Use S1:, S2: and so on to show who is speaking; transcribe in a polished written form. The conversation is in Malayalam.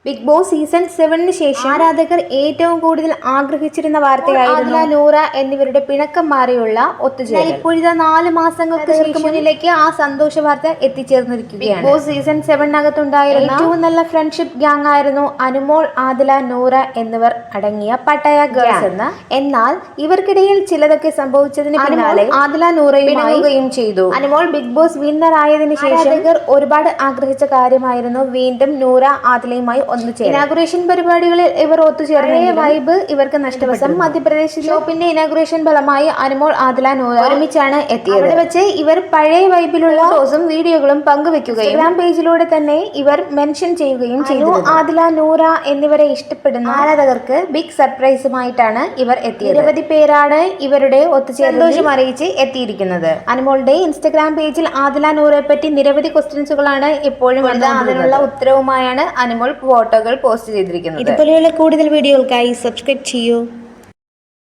S1: ബിഗ് ബോസ് സീസൺ 7 ശേഷം ആരാധകർ ഏറ്റവും കൂടുതൽ ആഗ്രഹിച്ചിരുന്ന വാർത്തയായിരുന്നു ആദില, നൂറ എന്നിവരുടെ പിണക്കം മാറിയുള്ള ഒത്തുചേരൽ. ഇപ്പോഴിതാ 4 മാസങ്ങൾക്ക് മുന്നിലേക്ക് ആ സന്തോഷ വാർത്ത എത്തിച്ചേർന്നിരിക്കുകയാണ്. ബിഗ് ബോസ് സീസൺ 7-നകത്തുണ്ടായിരുന്ന ഏറ്റവും നല്ല ഫ്രണ്ട്ഷിപ്പ് ഗ്യാങ് ആയിരുന്നു അനുമോൾ, ആദില, നൂറ എന്നിവർ അടങ്ങിയ പട്ടായ ഗേൾസ് എന്നാൽ ഇവർക്കിടയിൽ ചിലതൊക്കെ സംഭവിച്ചതിന് പിന്നാലെ ആദില നൂറയുമായും ചെയ്തു. അനുമോൾ ബിഗ് ബോസ് വിന്നർ ആയതിനു ശേഷം ആരാധകർ ഒരുപാട് ആഗ്രഹിച്ച കാര്യമായിരുന്നു വീണ്ടും നൂറ ആദിലയുമായി ഇനാഗുറേഷൻ പരിപാടികളിൽ ഇവർ ഒത്തുചേർന്ന വൈബ് ഇവർക്ക് നഷ്ടപ്പെട്ടു. മധ്യപ്രദേശ് ഷോപ്പിന്റെ ഇനാഗുറേഷൻ ഫലമായി അനുമോൾ, ആദില, നൂറ ഒരുമിച്ചാണ് എത്തിയത്. അവിടെ വെച്ച് ഇവർ പഴയ വൈബിലുള്ള ഫോട്ടോസും വീഡിയോകളും പങ്കുവെക്കുകയും ഇൻസ്റ്റാഗ്രാം പേജിലൂടെ തന്നെ ഇവർ മെൻഷൻ ചെയ്യുകയും ചെയ്തു. ആദില, നൂറ എന്നിവരെ ഇഷ്ടപ്പെടുന്ന ആരാധകർക്ക് ബിഗ് സർപ്രൈസുമായിട്ടാണ് ഇവർ എത്തിയത്. നിരവധി പേരാണ് ഇവരുടെ ഒത്തുചേരൽ അറിയിച്ച് എത്തിയിരിക്കുന്നത്. അനുമോളുടെ ഇൻസ്റ്റാഗ്രാം പേജിൽ ആദില, നൂറയെ പറ്റി നിരവധി ക്വസ്റ്റ്യൻസുകളാണ് ഇപ്പോഴും അതിനുള്ള ഉത്തരവുമായാണ് അനുമോൾ ഫോട്ടോകൾ പോസ്റ്റ് ചെയ്തിരിക്കുന്നത്. ഇതുപോലെയുള്ള കൂടുതൽ വീഡിയോകൾക്കായി സബ്സ്ക്രൈബ് ചെയ്യൂ.